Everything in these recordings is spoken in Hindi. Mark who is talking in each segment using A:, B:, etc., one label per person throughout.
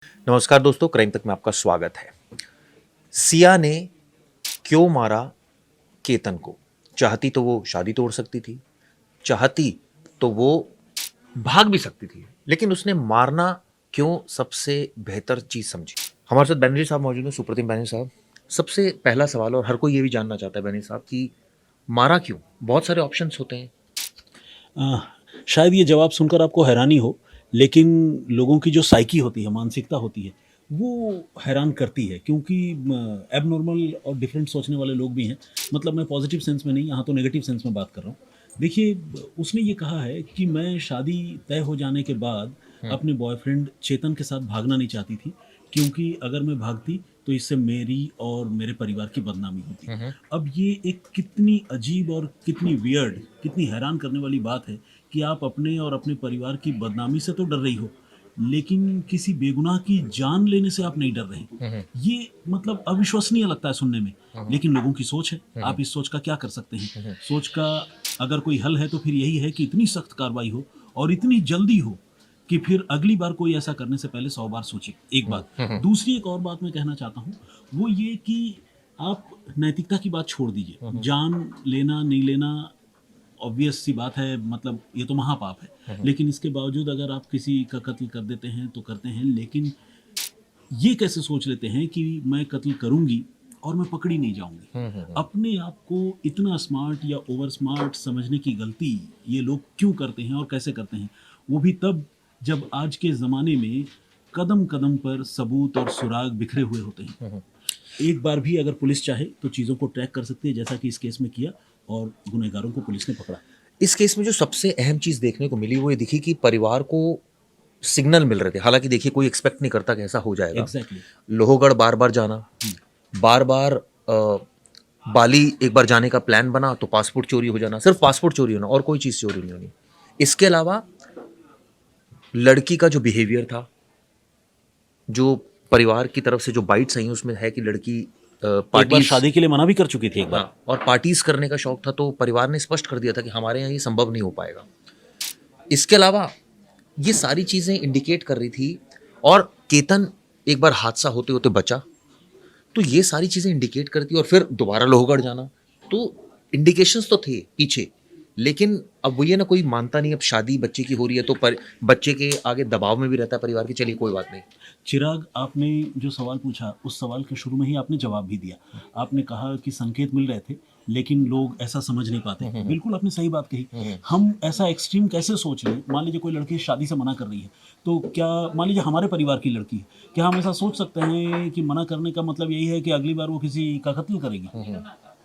A: नमस्कार दोस्तों, क्राइम तक में आपका स्वागत है। सिया ने क्यों मारा केतन को? चाहती तो वो शादी तोड़ सकती थी, चाहती तो वो भाग भी सकती थी, लेकिन उसने मारना क्यों सबसे बेहतर चीज समझी। हमारे साथ बैनर्जी साहब मौजूद हैं, सुप्रतिम बैनर्जी साहब। सबसे पहला सवाल, और हर कोई ये भी जानना चाहता है बैनर्जी साहब कि मारा क्यों? बहुत सारे ऑप्शंस होते हैं।
B: अ, शायद ये जवाब सुनकर आपको हैरानी हो, लेकिन लोगों की जो साइकी होती है, मानसिकता होती है, वो हैरान करती है क्योंकि एबनॉर्मल और डिफरेंट सोचने वाले लोग भी हैं। मतलब मैं पॉजिटिव सेंस में नहीं, यहाँ तो नेगेटिव सेंस में बात कर रहा हूँ। देखिए, उसने ये कहा है कि मैं शादी तय हो जाने के बाद अपने बॉयफ्रेंड चेतन के साथ भागना नहीं चाहती थी, क्योंकि अगर मैं भागती तो इससे मेरी और मेरे परिवार की बदनामी होती। अब ये एक कितनी अजीब और कितनी वियर्ड, कितनी हैरान करने वाली बात है कि आप अपने और अपने परिवार की बदनामी से तो डर रही हो, लेकिन किसी बेगुनाह की जान लेने से आप नहीं डर रहे। ये मतलब अविश्वसनीय लगता है सुनने में, लेकिन लोगों की सोच है। आप इस सोच का क्या कर सकते हैं? सोच का अगर कोई हल है तो फिर यही है कि इतनी सख्त कार्रवाई हो और इतनी जल्दी हो कि फिर अगली बार कोई ऐसा करने से पहले 100 बार सोचे। एक बात। दूसरी एक और बात मैं कहना चाहता हूँ, वो ये कि आप नैतिकता की बात छोड़ दीजिए। जान लेना नहीं लेना ऑब्वियस सी बात है, मतलब ये तो महापाप है। लेकिन इसके बावजूद अगर आप किसी का कत्ल कर देते हैं तो करते हैं, लेकिन ये कैसे सोच लेते हैं कि मैं कत्ल करूंगी और मैं पकड़ी नहीं जाऊंगी? अपने आप को इतना स्मार्ट या ओवर स्मार्ट समझने की गलती ये लोग क्यों करते हैं और कैसे करते हैं? वो भी तब जब आज के ज़माने में कदम कदम पर सबूत और सुराग बिखरे हुए होते हैं। एक बार भी अगर पुलिस चाहे तो चीज़ों को ट्रैक कर सकती है, जैसा कि इस केस में किया, और गुनहगारों को पुलिस ने पकड़ा।
A: इस केस में जो सबसे अहम चीज देखने को मिली वो ये दिखी कि परिवार को सिग्नल मिल रहे थे। हालांकि देखिए, कोई एक्सपेक्ट नहीं करता कि ऐसा हो जाएगा।
B: एग्जैक्टली।
A: लोहगढ़ बार बार जाना, बार बार बाली एक बार जाने का प्लान बना तो पासपोर्ट चोरी हो जाना, सिर्फ पासपोर्ट चोरी होना और कोई चीज चोरी नहीं होनी। इसके अलावा लड़की का जो बिहेवियर था, जो परिवार की तरफ से जो बाइट्स आई उसमें है कि लड़की
B: एक बार
A: पार्टीज,
B: शादी के लिए मना भी कर चुकी थी एक बार।
A: हाँ, और पार्टीज करने का शौक था, तो परिवार ने स्पष्ट कर दिया था कि हमारे यहाँ ये संभव नहीं हो पाएगा। इसके अलावा ये सारी चीजें इंडिकेट कर रही थी, और केतन एक बार हादसा होते होते बचा, तो ये सारी चीजें इंडिकेट करती, और फिर दोबारा लोहगढ़ जाना, तो इंडिकेशंस तो थे पीछे। लेकिन अब वो ये ना, कोई मानता नहीं। अब शादी बच्चे की हो रही है तो बच्चे के आगे दबाव में भी रहता है परिवार की। चलिए कोई बात नहीं।
B: चिराग, आपने जो सवाल पूछा उस सवाल के शुरू में ही आपने जवाब भी दिया। आपने कहा कि संकेत मिल रहे थे लेकिन लोग ऐसा समझ नहीं पाते। बिल्कुल आपने सही बात कही। हम ऐसा एक्सट्रीम कैसे सोच लें? मान लीजिए कोई लड़की शादी से मना कर रही है, तो क्या मान लीजिए हमारे परिवार की लड़की है, क्या हम ऐसा सोच सकते हैं कि मना करने का मतलब यही है कि अगली बार वो किसी का कत्ल करेगी?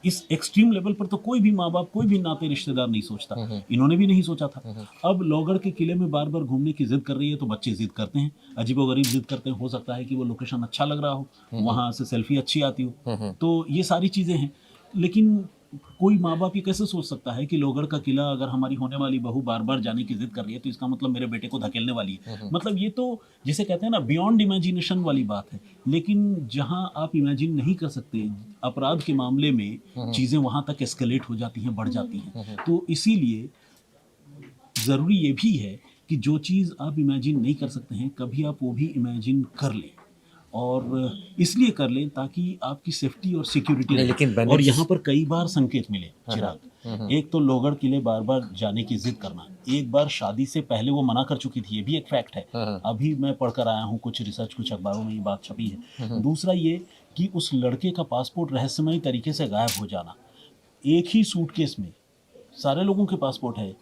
B: इस एक्सट्रीम लेवल पर तो कोई भी माँ बाप, कोई भी नाते रिश्तेदार नहीं सोचता। इन्होंने भी नहीं सोचा था। अब लोहगढ़ के किले में बार बार घूमने की जिद कर रही है तो बच्चे जिद करते हैं, अजीबोगरीब जिद करते हैं। हो सकता है कि वो लोकेशन अच्छा लग रहा हो, वहां से सेल्फी अच्छी आती हो, तो ये सारी चीजें हैं। लेकिन कोई माँ बाप ये कैसे सोच सकता है कि लोहगढ़ का किला अगर हमारी होने वाली बहू बार बार जाने की जिद कर रही है तो इसका मतलब मेरे बेटे को धकेलने वाली है? मतलब ये तो जिसे कहते हैं ना, बियॉन्ड इमेजिनेशन वाली बात है। लेकिन जहां आप इमेजिन नहीं कर सकते, अपराध के मामले में चीजें वहां तक एस्केलेट हो जाती हैं, बढ़ जाती हैं। तो इसीलिए ज़रूरी ये भी है कि जो चीज़ आप इमेजिन नहीं कर सकते हैं, कभी आप वो भी इमेजिन कर लें, और इसलिए कर लें ताकि आपकी सेफ्टी और सिक्योरिटी
A: नहीं,
B: रहे।
A: लेकिन
B: और
A: बैनर्जी,
B: यहाँ पर कई बार संकेत मिले चिराग। एक तो लोहगढ़ किले बार बार जाने की जिद करना, एक बार शादी से पहले वो मना कर चुकी थी, ये भी एक फैक्ट है। अभी मैं पढ़कर आया हूँ कुछ रिसर्च, कुछ अखबारों में ये बात छपी है। दूसरा ये कि उस लड़के का पासपोर्ट रहस्यमयी तरीके से गायब हो जाना। एक ही सूटकेस में सारे लोगों के पासपोर्ट है।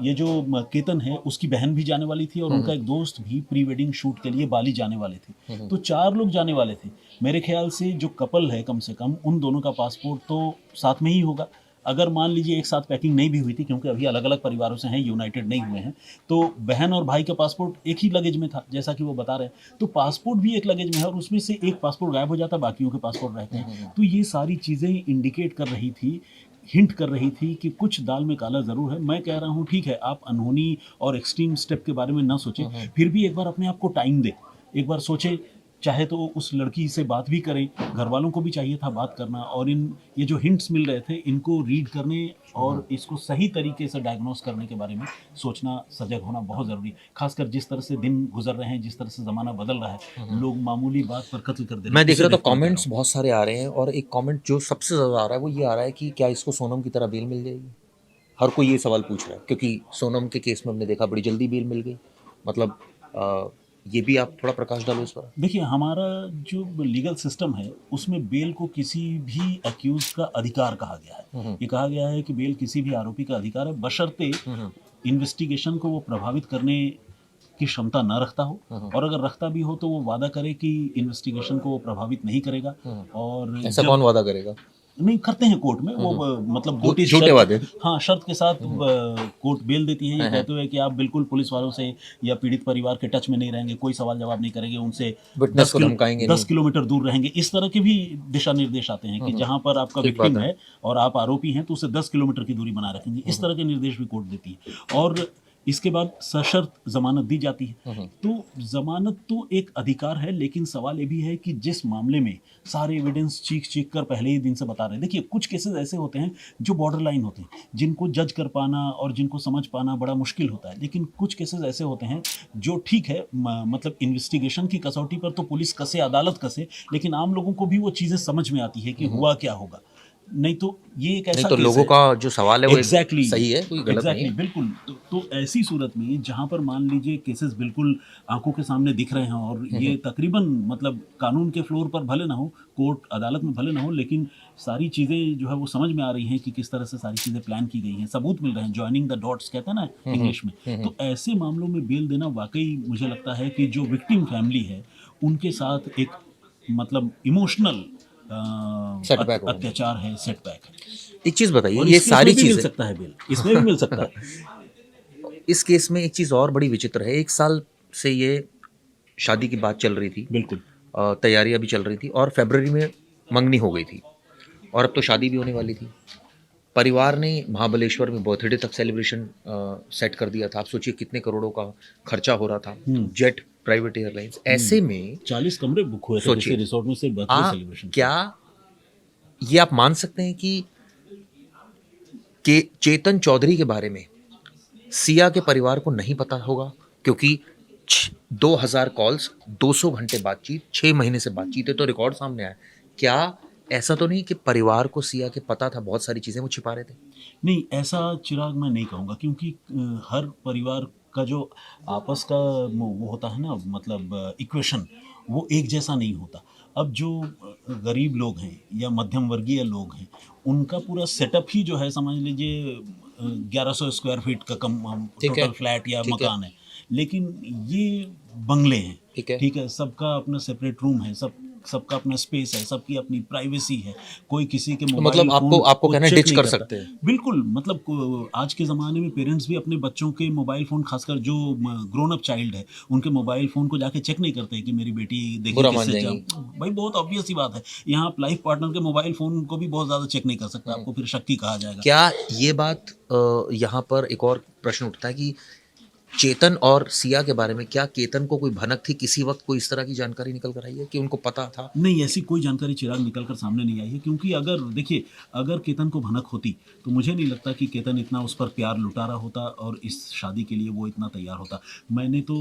B: ये जो केतन है उसकी बहन भी जाने वाली थी और उनका एक दोस्त भी प्री वेडिंग शूट के लिए बाली जाने वाले थे। तो 4 लोग जाने वाले थे। मेरे ख्याल से जो कपल है, कम से कम उन दोनों का पासपोर्ट तो साथ में ही होगा। अगर मान लीजिए एक साथ पैकिंग नहीं भी हुई थी, क्योंकि अभी अलग अलग परिवारों से हैं, यूनाइटेड नहीं हुए हैं, तो बहन और भाई का पासपोर्ट एक ही लगेज में था, जैसा कि वो बता रहे हैं। तो पासपोर्ट भी एक लगेज में है और उसमें से एक पासपोर्ट गायब हो जाता, बाकियों के पासपोर्ट रहते हैं। तो ये सारी चीज़ें इंडिकेट कर रही थी, हिंट कर रही थी कि कुछ दाल में काला ज़रूर है। मैं कह रहा हूँ ठीक है, आप अनहोनी और एक्सट्रीम स्टेप के बारे में ना सोचें, फिर भी एक बार अपने आप को टाइम दें, एक बार सोचें, चाहे तो उस लड़की से बात भी करें, घर वालों को भी चाहिए था बात करना, और ये जो हिंट्स मिल रहे थे इनको रीड करने और इसको सही तरीके से डायग्नोस करने के बारे में सोचना, सजग होना बहुत ज़रूरी है। खासकर जिस तरह से दिन गुजर रहे हैं, जिस तरह से ज़माना बदल रहा है, लोग मामूली बात पर कत्ल कर दे रहे हैं।
A: मैं देख
B: उसे
A: रहा था
B: देखकर मैं कह
A: कमेंट्स
B: रहा
A: बहुत सारे आ रहे हैं, और एक कमेंट जो सबसे ज़्यादा आ रहा है वो ये आ रहा है कि क्या इसको सोनम की तरह बेल मिल जाएगी। हर कोई ये सवाल पूछ रहा है, क्योंकि सोनम के केस में हमने देखा बड़ी जल्दी बेल मिल गई। मतलब ये भी आप थोड़ा प्रकाश डालो इस पर।
B: हूँ। देखिए, हमारा जो लीगल सिस्टम है उसमें बेल को किसी भी अक्यूज का अधिकार कहा गया है। ये कहा गया है कि बेल किसी भी आरोपी का अधिकार है, बशर्ते इन्वेस्टिगेशन को वो प्रभावित करने की क्षमता न रखता हो, और अगर रखता भी हो तो वो वादा करे कि इन्वेस्टिगेशन को वो प्रभावित नहीं करेगा। और
A: ऐसा
B: जब
A: कौन वादा करेगा?
B: नहीं करते हैं कोर्ट में वो मतलब
A: वो
B: नोटिस
A: झूठे
B: शर्त,
A: वादे।
B: हाँ, शर्त के साथ कोर्ट बेल देती है, ये कहते हुए कि आप बिल्कुल पुलिस वालों से या पीड़ित परिवार के टच में नहीं रहेंगे, कोई सवाल जवाब नहीं करेंगे, उनसे
A: विटनेस को धमकाएंगे
B: 10
A: नहीं।
B: किलोमीटर दूर रहेंगे। इस तरह के भी दिशा निर्देश आते हैं कि जहां पर आपका
A: ठीक बात
B: विक्टिम
A: है।
B: है और आप आरोपी हैं तो उसे 10 किलोमीटर की दूरी बनाए रखेंगे। इस तरह के निर्देश भी कोर्ट देती है, और इसके बाद सशर्त जमानत दी जाती है। तो जमानत तो एक अधिकार है, लेकिन सवाल ये भी है कि जिस मामले में सारे एविडेंस चीख चीख कर पहले ही दिन से बता रहे हैं। देखिए, कुछ केसेस ऐसे होते हैं जो बॉर्डर लाइन होते हैं, जिनको जज कर पाना और जिनको समझ पाना बड़ा मुश्किल होता है, लेकिन कुछ केसेस ऐसे होते हैं जो ठीक है, मतलब इन्वेस्टिगेशन की कसौटी पर तो पुलिस कसे, अदालत कसे, लेकिन आम लोगों को भी वो चीज़ें समझ में आती है कि हुआ क्या होगा। नहीं तो ये एक
A: नहीं
B: ऐसा
A: तो
B: केस
A: लोगों
B: है,
A: का जो सवाल है वो
B: एग्जैक्टली
A: सही है, कोई गलत नहीं है।
B: बिल्कुल। तो ऐसी सूरत में जहां पर मान लीजिए केसेस बिल्कुल आंखों के सामने दिख रहे हैं, और ये तकरीबन मतलब कानून के फ्लोर पर भले ना हो, कोर्ट अदालत में भले ना हो, लेकिन सारी चीज़ें जो है वो समझ में आ रही हैं कि किस तरह से सारी चीज़ें प्लान की गई हैं, सबूत मिल रहे हैं, जॉइनिंग द डॉट्स कहते हैं ना इंग्लिश में। तो ऐसे मामलों में बेल देना वाकई मुझे लगता है कि जो विक्टिम फैमिली है उनके साथ एक मतलब इमोशनल
A: सेटबैक होगा।
B: अत्याचार है, सेटबैक है।
A: एक चीज़ बताइए,
B: और
A: ये
B: इस केस
A: सारी
B: में भी मिल
A: चीज़ें,
B: सकता है बेल, इसमें भी मिल सकता है।
A: इस केस में एक चीज़ और बड़ी विचित्र है। 1 साल से ये शादी की बात चल रही थी,
B: बिल्कुल।
A: तैयारियां भी चल रही थी, और फरवरी में मंगनी हो गई थी, और अब तो शादी भी होने वाली थी। परिवार ने महाबलेश्वर में बर्थडे तक सेलिब्रेशन सेट कर दिया था। आप सोचिए कितने करोड़ों का खर्चा हो रहा था, जेट, प्राइवेट एयरलाइंस। ऐसे में
B: 40 कमरे बुक हुए थे
A: सोचिए,
B: किसी रिसोर्ट में, सिर्फ बर्थडे सेलिब्रेशन।
A: क्या ये आप मान सकते हैं कि चेतन चौधरी के बारे में सिया के परिवार को नहीं पता होगा? क्योंकि 2000 कॉल्स, 200 घंटे बातचीत, 6 महीने से बातचीत है, तो रिकॉर्ड सामने आया। क्या ऐसा तो नहीं कि परिवार को सिया के पता था, बहुत सारी चीजें वो छिपा रहे थे?
B: नहीं, ऐसा चिराग मैं नहीं कहूँगा, क्योंकि हर परिवार का जो आपस का वो होता है ना, मतलब इक्वेशन, वो एक जैसा नहीं होता। अब जो गरीब लोग हैं या मध्यम वर्गीय लोग हैं, उनका पूरा सेटअप ही जो है, समझ लीजिए 1100 स्क्वायर फीट का कम
A: ठीक है,
B: टोटल फ्लैट या
A: ठीक है।
B: मकान है, लेकिन ये बंगले हैं।
A: ठीक है।
B: ठीक है, सबका अपना सेपरेट रूम है, सबका अपना स्पेस है, सबकी अपनी प्राइवेसी है, कोई किसी के
A: तो
B: मोबाइल
A: मतलब
B: फोन
A: आपको
B: को
A: कहना है
B: चेक
A: डिच
B: नहीं
A: कर
B: करता।
A: सकते हैं?
B: बिल्कुल, मतलब आज के ज़माने में पेरेंट्स भी अपने बच्चों के मोबाइल फ़ोन, खासकर जो ग्रोन अप चाइल्ड है, उनके मोबाइल फ़ोन को जाके चेक नहीं करते कि मेरी बेटी देखिए
A: बुरा मान
B: किससे
A: जाएंगी।
B: भाई बहुत ऑब्वियस सी बात है। यहाँ आप लाइफ पार्टनर के मोबाइल फ़ोन को भी बहुत ज़्यादा चेक नहीं कर सकते, आपको फिर शक्की कहा जाएगा।
A: क्या ये बात, यहाँ पर एक और प्रश्न उठता है कि चेतन और सिया के बारे में क्या केतन को कोई भनक थी, किसी वक्त कोई इस तरह की जानकारी निकल कर आई है कि उनको पता था?
B: नहीं, ऐसी कोई जानकारी चिराग निकल कर सामने नहीं आई है, क्योंकि अगर देखिए, अगर केतन को भनक होती तो मुझे नहीं लगता कि केतन इतना उस पर प्यार लुटा रहा होता और इस शादी के लिए वो इतना तैयार होता। मैंने तो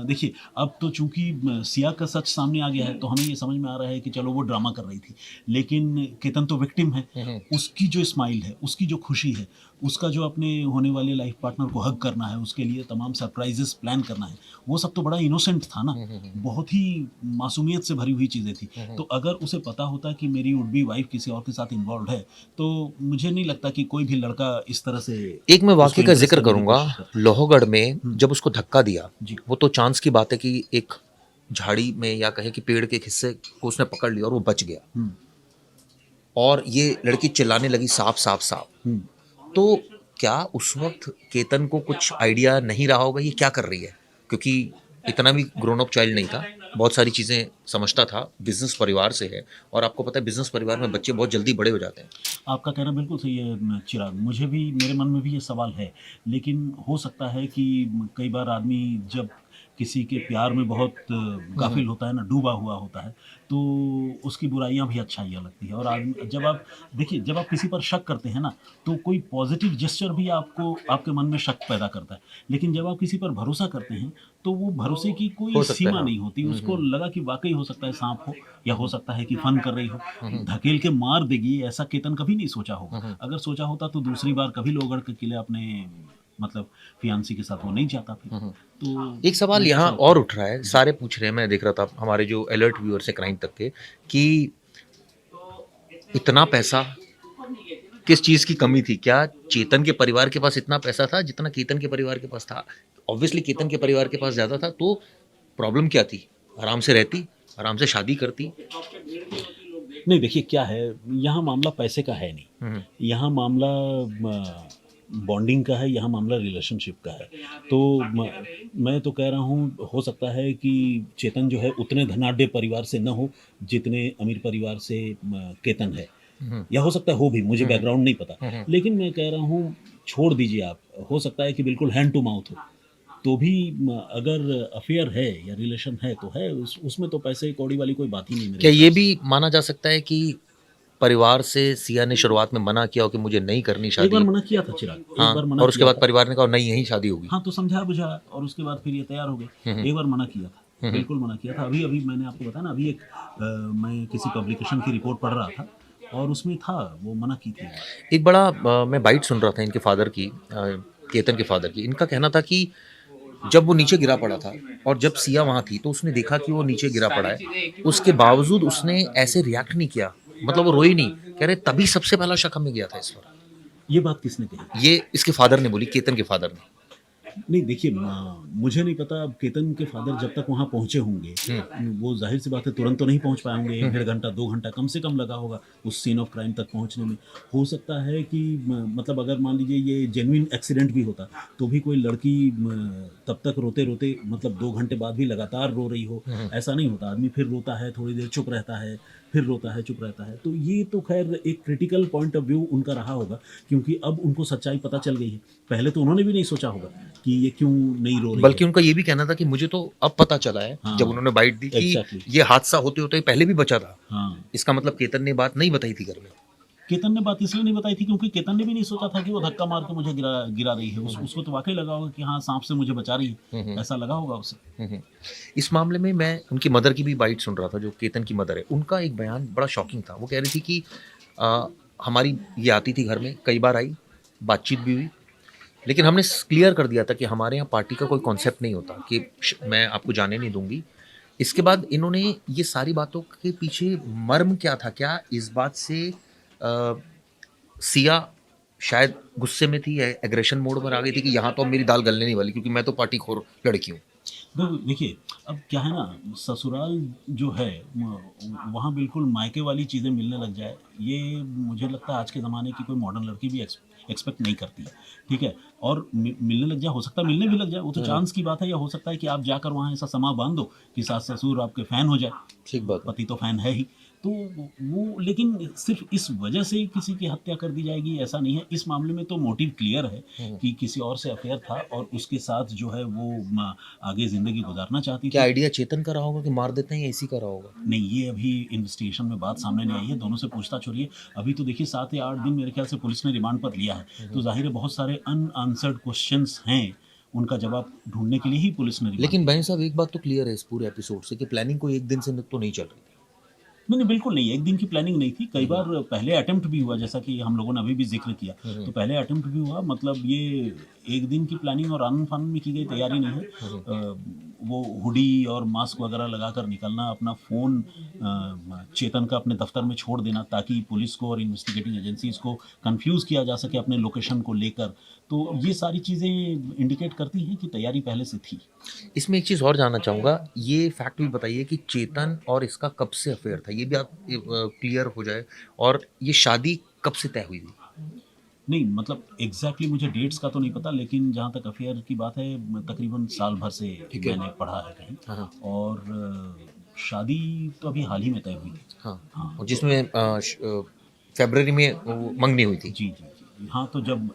B: देखिए, अब तो चूंकि सिया का सच सामने आ गया है, तो हमें ये समझ में आ रहा है कि चलो वो ड्रामा कर रही थी, लेकिन केतन तो विक्टिम है। उसकी जो स्माइल है, उसकी जो खुशी है, उसका जो अपने होने वाले लाइफ पार्टनर को हग करना है, उसके लिए तमाम सरप्राइजेस प्लान करना है, वो सब तो बड़ा इनोसेंट था ना, बहुत ही मासूमियत से भरी हुई चीज़ें थी। तो अगर उसे पता होता कि मेरी वुड बी वाइफ किसी और के साथ इन्वॉल्व है, तो मुझे नहीं लगता कि कोई भी लड़का इस तरह से
A: एक मैं वाक्य
B: उसको
A: का
B: impress
A: जिक्र
B: करने की
A: करूंगा।
B: कोशिश करता।
A: लोहगढ़ में जब उसको धक्का दिया,
B: जी।
A: वो तो चांस की बात है कि एक झाड़ी में या कहे कि पेड़ के एक हिस्से को उसने पकड़ लिया और वो बच गया, और ये लड़की चिल्लाने लगी साफ साफ साफ। तो क्या उस वक्त केतन को कुछ आइडिया नहीं रहा होगा ये क्या कर रही है? क्योंकि इतना भी ग्रोन अप चाइल्ड नहीं था, बहुत सारी चीज़ें समझता था, बिजनेस परिवार से है, और आपको पता है बिजनेस परिवार में बच्चे बहुत जल्दी बड़े हो जाते हैं।
B: आपका कहना बिल्कुल सही है चिराग, मुझे भी, मेरे मन में भी ये सवाल है, लेकिन हो सकता है कि कई बार आदमी जब किसी के प्यार में बहुत गाफिल होता है ना, डूबा हुआ होता है, तो उसकी बुराइयां भी अच्छाइयाँ लगती है। और आदमी जब आप देखिए, जब आप किसी पर शक करते हैं ना, तो कोई पॉजिटिव जेस्चर भी आपको आपके मन में शक पैदा करता है। लेकिन जब आप किसी पर भरोसा करते हैं, तो वो भरोसे की कोई
A: हो सकता है,
B: सीमा
A: हाँ।
B: नहीं होती। उसको लगा कि वाकई हो सकता है सांप हो, या हो सकता है कि फन कर रही हो,
A: हम्म,
B: धकेल के मार देगी, ऐसा केतन कभी नहीं सोचा होगा।
A: हम्म,
B: अगर सोचा होता तो दूसरी बार कभी लोहगढ़ के किले अपने मतलब फियांसी के साथ वो नहीं जाता फिर।
A: हम्म।
B: तो
A: एक सवाल
B: मुझे
A: यहाँ
B: ऐसा लगता
A: और
B: है।
A: उठ रहा है,
B: जी।
A: सारे पूछ रहे हैं, मैं देख रहा था हमारे जो अलर्ट व्यूअर्स है क्राइम तक के, कि इतना पैसा किस चीज की कमी थी? क्या चेतन के परिवार के पास इतना पैसा था जितना केतन के परिवार के पास था? ऑब्वियसली केतन के परिवार के पास ज्यादा था, तो प्रॉब्लम क्या थी? आराम से रहती, आराम से शादी करती।
B: नहीं देखिए क्या है, यहाँ मामला पैसे का है नहीं,
A: हम्म,
B: यहाँ मामला बॉन्डिंग का है, यहाँ मामला रिलेशनशिप का है। तो मैं तो कह रहा हूँ, हो सकता है कि चेतन जो है उतने धनाढ्य परिवार से न हो जितने अमीर परिवार से केतन है,
A: हम्म,
B: या हो सकता है हो भी, मुझे
A: हम्म,
B: बैकग्राउंड नहीं पता।
A: हम्म।
B: लेकिन मैं कह रहा हूँ, छोड़ दीजिए आप, हो सकता है कि बिल्कुल हैंड टू माउथ हो, तो भी अगर अफेयर है या रिलेशन है तो है, उसमें तो पैसे कौड़ी वाली कोई बात ही नहीं मेरे
A: क्या ये
B: हिसाब
A: भी
B: से।
A: माना जा सकता है कि परिवार से सिया ने शुरुआत में मना किया हो कि मुझे नहीं करनी
B: एक बार
A: शादी?
B: मना किया था चिराग, एक बार
A: हाँ,
B: मना
A: और उसके
B: किया
A: बाद
B: था।
A: परिवार ने कहा नहीं, यही शादी होगी।
B: हाँ, तो समझा बुझा और उसके बाद फिर ये तैयार हो गए। एक बार मना किया था,
A: हम्म,
B: बिल्कुल मना किया था। अभी अभी मैंने आपको बताया ना, अभी एक मैं किसी पब्लिकेशन की रिपोर्ट पढ़ रहा था और उसमें था, वो मना की थी।
A: एक बड़ा मैं बाइट सुन रहा था इनके फादर की, केतन के फादर की। इनका कहना था कि जब वो नीचे गिरा पड़ा था और जब सिया वहां थी तो उसने देखा कि वो नीचे गिरा पड़ा है, उसके बावजूद उसने ऐसे रिएक्ट नहीं किया, मतलब वो रोई नहीं। कह रहे तभी सबसे पहला शक हमें गया था इस पर।
B: ये बात किसने कही?
A: ये इसके फादर ने बोली, केतन के फादर ने।
B: नहीं देखिए, मुझे नहीं पता अब केतन के फादर जब तक वहाँ पहुँचे होंगे, वो ज़ाहिर सी बात है तुरंत तो नहीं पहुँच पाए होंगे, 1 डेढ़ घंटा 2 घंटा कम से कम लगा होगा उस सीन ऑफ क्राइम तक पहुँचने में। हो सकता है कि मतलब अगर मान लीजिए ये जेन्युइन एक्सीडेंट भी होता, तो भी कोई लड़की तब तक रोते-रोते, मतलब 2 घंटे बाद भी लगातार रो रही हो, ऐसा नहीं होता। आदमी फिर रोता है, थोड़ी देर चुप रहता है, फिर रोता है, चुप रहता है। तो ये तो ख़ैर एक क्रिटिकल पॉइंट ऑफ व्यू उनका रहा होगा, क्योंकि अब उनको सच्चाई पता चल गई है। पहले तो उन्होंने भी नहीं सोचा होगा कि ये क्यों नहीं रो रही है।
A: बल्कि उनका ये भी कहना था कि मुझे तो अब पता चला है, जब
B: हाँ,
A: उन्होंने बाइट दी, कि
B: एग्ज़ैक्टली।
A: ये हादसा होते होते पहले भी बचा था।
B: हाँ,
A: इसका मतलब केतन ने बात नहीं बताई थी घर में।
B: केतन ने बात इसलिए नहीं बताई थी क्योंकि केतन ने भी नहीं सोचा था कि वो धक्का मार के मुझे गिरा गिरा रही है। उसको तो वाक़ई लगा होगा कि हाँ, साँप से मुझे बचा रही है, ऐसा लगा होगा उसे।
A: हम्म। इस मामले में मैं उनकी मदर की भी बाइट सुन रहा था, जो केतन की मदर है। उनका एक बयान बड़ा शॉकिंग था। वो कह रही थी कि आ, हमारी ये आती थी घर में, कई बार आई, बातचीत भी हुई, लेकिन हमने क्लियर कर दिया था कि हमारे यहाँ पार्टी का कोई कॉन्सेप्ट नहीं होता, कि मैं आपको जाने नहीं दूंगी। इसके बाद इन्होंने ये सारी बातों के पीछे मर्म क्या था, क्या इस बात से आ, सिया शायद गुस्से में थी, एग्रेशन मोड पर आ गई थी कि यहाँ तो अब मेरी दाल गलने नहीं वाली, क्योंकि मैं तो पार्टी खोर लड़की हूँ।
B: देखिए, अब क्या है ना, ससुराल जो है वहाँ बिल्कुल मायके वाली चीज़ें मिलने लग जाए, ये मुझे लगता है आज के ज़माने की कोई मॉडर्न लड़की भी एक्सपेक्ट नहीं करती है। ठीक है? और मिलने लग जाए, हो सकता है मिलने भी लग जाए, वो तो चांस की बात है। या हो सकता है कि आप जाकर वहाँ ऐसा समा बांध दो कि सास ससुर आपके फ़ैन हो जाए।
A: ठीक बात है।
B: पति तो फ़ैन है ही। तो वो, लेकिन सिर्फ इस वजह से किसी की हत्या कर दी जाएगी, ऐसा नहीं है। इस मामले में तो मोटिव क्लियर है कि किसी और से अफेयर था और उसके साथ जो है वो आगे ज़िंदगी गुजारना चाहती
A: क्या
B: थी।
A: आइडिया चेतन का रहा होगा कि मार देते हैं, या इसी का रहा होगा?
B: नहीं, ये अभी इन्वेस्टिगेशन में बात सामने नहीं आई है, दोनों से पूछताछ हो रही है। अभी तो देखिए 7 या 8 दिन मेरे ख्याल से पुलिस ने रिमांड पर लिया है, तो ज़ाहिर है बहुत सारे अनआंसर्ड क्वेश्चंस हैं, उनका जवाब ढूँढने के लिए ही पुलिस ने रिमांड
A: लेकिन
B: लिया।
A: बहन साहब, एक बात तो क्लियर है इस पूरे एपिसोड से, कि प्लानिंग कोई एक दिन से तो नहीं चल रही थी।
B: नहीं, नहीं, बिल्कुल नहीं, एक दिन की प्लानिंग नहीं थी। कई बार पहले अटेम्प्ट भी हुआ, जैसा कि हम लोगों ने अभी भी ज़िक्र किया। तो पहले अटेम्प्ट भी हुआ, मतलब ये एक दिन की प्लानिंग और आनन-फानन में की गई तैयारी नहीं है। वो हुडी और मास्क वगैरह लगाकर निकलना, अपना फ़ोन चेतन का अपने दफ़्तर में छोड़ देना ताकि पुलिस को और इन्वेस्टिगेटिंग एजेंसीज़ को कन्फ्यूज़ किया जा सके अपने लोकेशन को लेकर। तो ये सारी चीज़ें इंडिकेट करती हैं कि तैयारी पहले से थी।
A: इसमें एक चीज़ और जानना चाहूँगा, ये फैक्ट भी बताइए कि चेतन और इसका कब से अफेयर था, ये भी आप क्लियर हो जाए। और ये शादी कब से तय हुई थी?
B: नहीं, मतलब एग्ज़ैक्टली मुझे डेट्स का तो नहीं पता, लेकिन जहाँ तक अफ़ेयर की बात है, तकरीबन साल भर से
A: ठीक है।
B: मैंने पढ़ा है कहीं।
A: हाँ, हाँ।
B: और शादी तो अभी हाल ही में तय हुई थी।
A: हाँ,
B: हाँ,
A: और
B: तो
A: जिसमें फरवरी में वो मंगनी हुई थी।
B: जी, जी, जी। हाँ, तो जब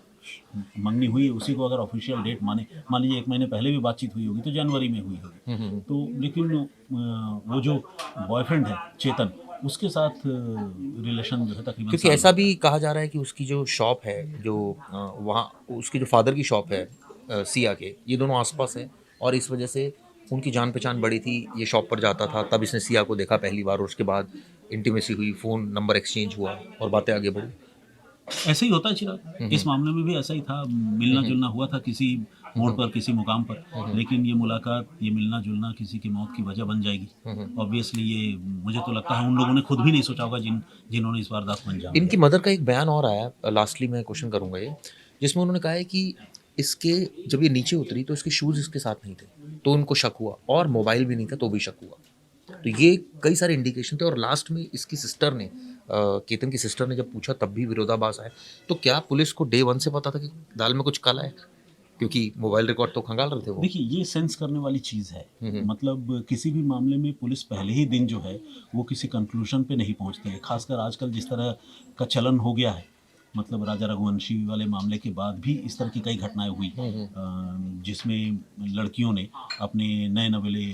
B: मंगनी हुई है उसी को अगर ऑफिशियल डेट माने, मान लीजिए 1 महीने पहले भी बातचीत हुई होगी तो जनवरी में हुई होगी। तो लेकिन वो जो बॉयफ्रेंड है चेतन, उसके साथ रिलेशन जो है तकरीबन
A: क्योंकि
B: साल
A: ऐसा
B: भर का
A: भी
B: है।
A: कहा जा रहा है कि उसकी जो शॉप है, जो वहाँ उसके जो फादर की शॉप है, सिया के, ये दोनों आसपास है, और इस वजह से उनकी जान पहचान बड़ी थी। ये शॉप पर जाता था, तब इसने सिया को देखा पहली बार, और उसके बाद इंटीमेसी हुई, फ़ोन नंबर एक्सचेंज हुआ और बातें आगे बढ़ी।
B: ऐसे ही होता है चिराग, इस मामले में भी ऐसा ही था, मिलना जुलना हुआ था किसी मोड़ पर, किसी मुकाम पर, लेकिन ये मुलाकात, ये मिलना जुलना किसी की मौत की वजह बन जाएगी। ऑब्वियसली ये मुझे तो लगता है उन लोगों ने खुद भी नहीं सोचा होगा जिन्होंने इस वारदात को अंजाम
A: इनकी
B: दिया।
A: मदर का एक बयान और आया, लास्टली मैं क्वेश्चन करूंगा ये, जिसमें उन्होंने कहा है कि इसके जब ये नीचे उतरी तो इसके शूज़ इसके साथ नहीं थे, तो उनको शक हुआ, और मोबाइल भी नहीं था तो भी शक हुआ। तो ये कई सारे इंडिकेशन थे, और लास्ट में इसकी सिस्टर ने, केतन की सिस्टर ने जब पूछा तब भी विरोधाभास आया। तो क्या पुलिस को डे वन से पता था कि दाल में कुछ काला है? क्योंकि मोबाइल रिकॉर्ड तो खंगाल रहे थे वो।
B: देखिए ये सेंस करने वाली चीज़ है, मतलब किसी भी मामले में पुलिस पहले ही दिन जो है वो किसी कंक्लूजन पे नहीं पहुंचती है, खासकर आजकल जिस तरह का चलन हो गया है। मतलब राजा रघुवंशी वाले मामले के बाद भी इस तरह की कई घटनाएं हुई, जिसमें लड़कियों ने अपने नए नवेले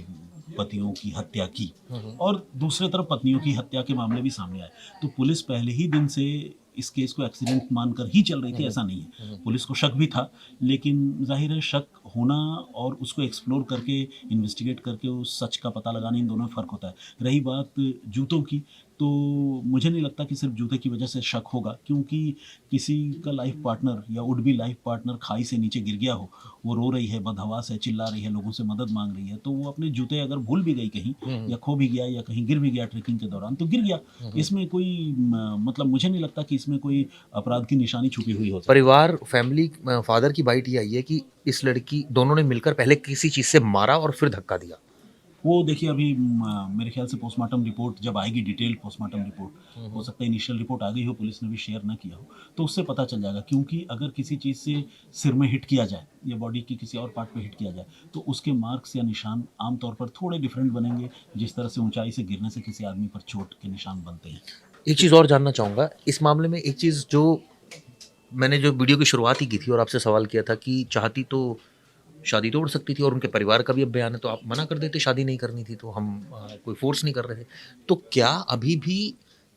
B: पतियों की हत्या की, और दूसरी तरफ पत्नियों की हत्या के मामले भी सामने आए। तो पुलिस पहले ही दिन से इस केस को एक्सीडेंट मानकर ही चल रही थी, ऐसा नहीं है। पुलिस को शक भी था, लेकिन जाहिर है शक होना और उसको एक्सप्लोर करके, इन्वेस्टिगेट करके उस सच का पता लगाना, इन दोनों में फ़र्क होता है। रही बात जूतों की, तो मुझे नहीं लगता कि सिर्फ जूते की वजह से शक होगा, क्योंकि किसी का लाइफ पार्टनर या वुड बी लाइफ पार्टनर खाई से नीचे गिर गया हो, वो रो रही है, बदहवास है, चिल्ला रही है, लोगों से मदद मांग रही है, तो वो अपने जूते अगर भूल भी गई कहीं, या खो भी गया, या कहीं गिर भी गया ट्रेकिंग के दौरान, तो गिर गया। इसमें कोई मतलब मुझे नहीं लगता कि इसमें कोई अपराध की निशानी छुपी हुई हो सकती।
A: परिवार, फैमिली, फादर की बाइट ये आई है कि इस लड़की, दोनों ने मिलकर पहले किसी चीज़ से मारा और फिर धक्का दिया।
B: वो देखिए अभी मेरे ख्याल से पोस्टमार्टम रिपोर्ट जब आएगी, डिटेल पोस्टमार्टम रिपोर्ट, हो सकता है इनिशियल रिपोर्ट आ गई हो, पुलिस ने भी शेयर ना किया हो, तो उससे पता चल जाएगा। क्योंकि अगर किसी चीज़ से सिर में हिट किया जाए या बॉडी की किसी और पार्ट पे हिट किया जाए, तो उसके मार्क्स या निशान आमतौर पर थोड़े डिफरेंट बनेंगे, जिस तरह से ऊंचाई से गिरने से किसी आदमी पर चोट के निशान बनते हैं।
A: एक चीज़ और जानना चाहूँगा इस मामले में, एक चीज़ जो मैंने जो वीडियो की शुरुआत ही की थी और आपसे सवाल किया था कि चाहती तो शादी तोड़ सकती थी, और उनके परिवार का भी अब बयान है, तो आप मना कर देते शादी नहीं करनी थी, तो हम कोई फोर्स नहीं कर रहे थे। तो क्या अभी भी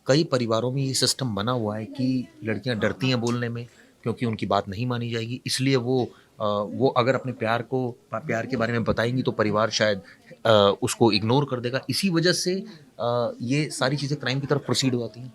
A: कई परिवारों में ये सिस्टम बना हुआ है कि लड़कियां डरती हैं बोलने में, क्योंकि उनकी बात नहीं मानी जाएगी, इसलिए वो अगर अपने प्यार के बारे में बताएंगी तो परिवार शायद उसको इग्नोर कर देगा, इसी वजह से ये सारी चीज़ें क्राइम की तरफ प्रोसीड हो जाती हैं?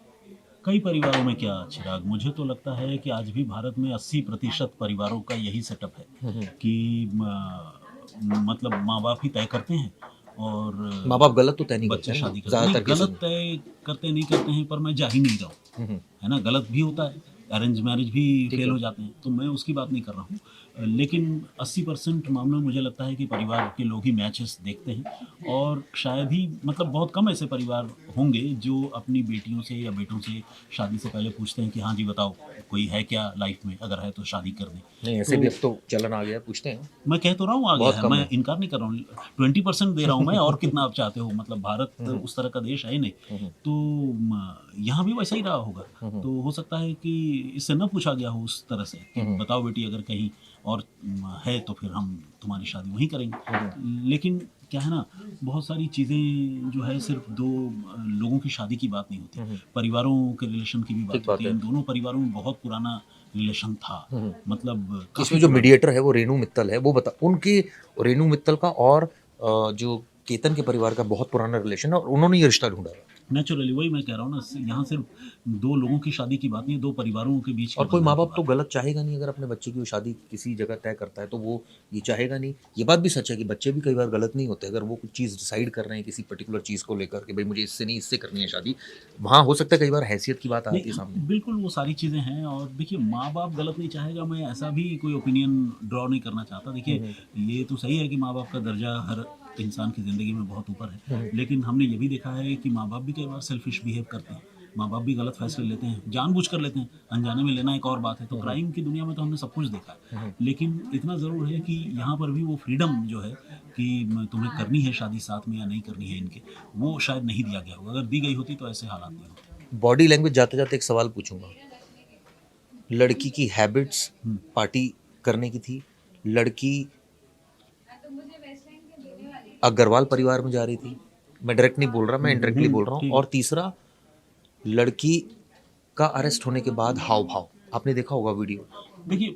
B: कई परिवारों में क्या चिराग, मुझे तो लगता है कि आज भी भारत में 80% परिवारों का यही सेटअप है कि मतलब माँ बाप ही तय करते हैं, और
A: माँ बाप गलत तो तय नहीं करते
B: बच्चे
A: हैं ना,
B: शादी करते हैं।
A: ज़्यादातर
B: नहीं,
A: केसेस
B: गलत तय करते नहीं करते हैं, पर मैं जा ही नहीं रहा हूँ, है ना, गलत भी होता है, अरेंज मैरिज भी फेल हो जाते हैं, तो मैं उसकी बात नहीं कर रहा हूँ। लेकिन 80% मामलों में मुझे लगता है कि परिवार के लोग ही मैचेस देखते हैं, और शायद ही मतलब बहुत कम ऐसे परिवार होंगे जो अपनी बेटियों से या बेटों से शादी से पहले पूछते हैं कि हाँ जी बताओ कोई है क्या लाइफ में, अगर है तो शादी कर दें।
A: नहीं, ऐसे भी अब तो चलन आ गया है, पूछते हैं।
B: मैं कह तो रहा हूँ आ गया
A: बहुत
B: है,
A: कम
B: मैं
A: है।
B: इनकार नहीं कर रहा हूँ, 20% दे रहा हूँ मैं, और कितना आप चाहते हो, मतलब भारत उस तरह का देश है ही नहीं, तो यहाँ भी वैसा ही रहा होगा। तो हो सकता है कि इससे न पूछा गया हो उस तरह से कि बताओ बेटी अगर कहीं और है तो फिर हम तुम्हारी शादी वहीं करेंगे। लेकिन क्या है ना, बहुत सारी चीज़ें जो है सिर्फ दो लोगों की शादी की बात नहीं होती, परिवारों के रिलेशन की भी
A: ठीक
B: बात
A: बात
B: होती है।
A: है।
B: इन दोनों परिवारों में बहुत पुराना रिलेशन था, मतलब काफ़ी
A: इसमें जो
B: पुराना।
A: मीडिएटर है वो रेनू मित्तल है, वो बता उनकी, रेनू मित्तल का और जो केतन के परिवार का बहुत पुराना रिलेशन है, और उन्होंने ये रिश्ता ढूंढा है।
B: नेचुरली वही मैं कह रहा हूँ ना, यहाँ सिर्फ दो लोगों की शादी की बात नहीं, दो परिवारों के बीच के
A: और कोई
B: बंधन
A: माँ
B: की
A: बाप तो
B: बात है।
A: गलत चाहेगा नहीं, अगर अपने बच्चे की वो शादी किसी जगह तय करता है तो वो ये चाहेगा नहीं। ये बात भी सच है कि बच्चे भी कई बार गलत नहीं होते, अगर वो कुछ चीज़ डिसाइड कर रहे हैं किसी पर्टिकुलर चीज़ को लेकर कि भाई मुझे इससे नहीं इससे करनी है शादी, वहाँ हो सकता है कई बार हैसियत की बात आती
B: नहीं
A: है सामने।
B: बिल्कुल वो सारी चीज़ें हैं, और देखिए माँ बाप गलत नहीं चाहेगा, मैं ऐसा भी कोई ओपिनियन ड्रॉ नहीं करना चाहता। देखिए ये तो सही है कि माँ बाप का दर्जा हर इंसान की ज़िंदगी में बहुत ऊपर है, लेकिन हमने ये भी देखा है कि माँ बाप भी कई बार सेल्फिश बिहेव करते हैं, माँ बाप भी गलत फैसले लेते हैं, जानबूझ कर लेते हैं, अनजाने में लेना एक और बात है। तो क्राइम की दुनिया में तो हमने सब कुछ देखा है, लेकिन इतना ज़रूर है कि यहाँ पर भी वो फ्रीडम जो है कि तुम्हें करनी है शादी साथ में या नहीं करनी है इनके, वो शायद नहीं दिया गया होगा। अगर दी गई होती तो ऐसे हालात नहीं होते।
A: बॉडी लैंग्वेज, जाते जाते एक सवाल पूछूंगा, लड़की की हैबिट्स पार्टी करने की थी, लड़की अग्रवाल परिवार में जा रही थी, मैं डायरेक्ट नहीं बोल रहा, मैं इनडायरेक्टली बोल रहा हूँ।
B: ठीक।
A: और तीसरा, लड़की का अरेस्ट होने के बाद हाव भाव, आपने देखा होगा वीडियो।
B: देखिए,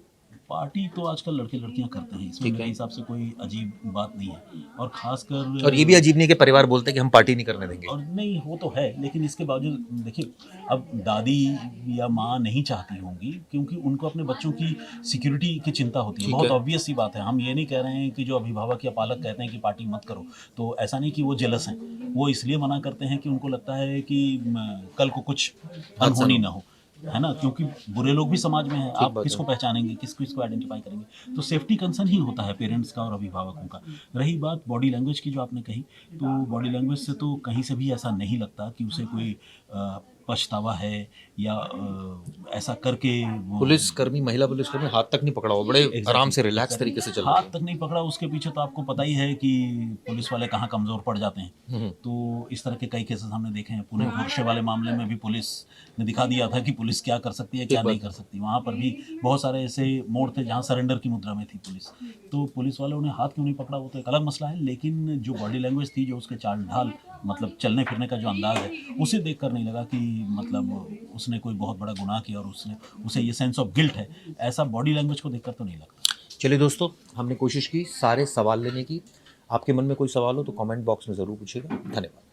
B: पार्टी तो आजकल लड़के लड़कियां करते हैं, इसमें
A: ठीक
B: मेरे
A: है।
B: हिसाब से कोई अजीब बात नहीं है। और खासकर
A: और ये भी अजीब नहीं है कि परिवार बोलते हैं कि हम पार्टी नहीं करने देंगे।
B: और नहीं, वो तो है, लेकिन इसके बावजूद देखिए, अब दादी या माँ नहीं चाहती होंगी क्योंकि उनको अपने बच्चों की सिक्योरिटी की चिंता होती है।
A: ठीक
B: बहुत
A: है।
B: ऑब्वियस सी बात है। हम ये नहीं कह रहे हैं कि जो अभिभावक या पालक कहते हैं कि पार्टी मत करो, तो ऐसा नहीं कि वो जेलस हैं। वो इसलिए मना करते हैं कि उनको लगता है कि कल को कुछ अनहोनी ना हो, है ना? क्योंकि बुरे लोग भी समाज में हैं, आप
A: बात
B: किसको पहचानेंगे, किसको आइडेंटिफाई करेंगे? तो सेफ्टी कंसर्न ही होता है पेरेंट्स का और अभिभावकों का। रही बात बॉडी लैंग्वेज की जो आपने कही, तो बॉडी लैंग्वेज से तो कहीं से भी ऐसा नहीं लगता कि उसे कोई पछतावा है या ऐसा करके वो
A: पुलिसकर्मी, महिला पुलिसकर्मी हाथ तक नहीं पकड़ा हुआ, बड़े आराम से रिलैक्स तरीके से चल रही
B: हाथ तक नहीं पकड़ा। उसके पीछे तो आपको पता ही है कि पुलिस वाले कहाँ कमज़ोर पड़ जाते हैं। तो इस तरह के कई केसेस हमने देखे हैं। पुणे पुरुषे वाले मामले में भी पुलिस ने दिखा दिया था कि पुलिस क्या कर सकती है, क्या नहीं कर सकती। वहाँ पर भी बहुत सारे ऐसे मोड़ थे जहाँ सरेंडर की मुद्रा में थी पुलिस। तो पुलिस वालों ने हाथ क्यों नहीं पकड़ा, वो तो एक अलग मसला है। लेकिन जो बॉडी लैंग्वेज थी, जो उसके चाल ढाल, मतलब चलने फिरने का जो अंदाज है, उसे देखकर नहीं लगा कि मतलब उसने कोई बहुत बड़ा गुनाह किया और उसे ये सेंस ऑफ गिल्ट है, ऐसा बॉडी लैंग्वेज को देखकर तो नहीं लगता।
A: चलिए दोस्तों, हमने कोशिश की सारे सवाल लेने की। आपके मन में कोई सवाल हो तो कमेंट बॉक्स में ज़रूर पूछिएगा। धन्यवाद।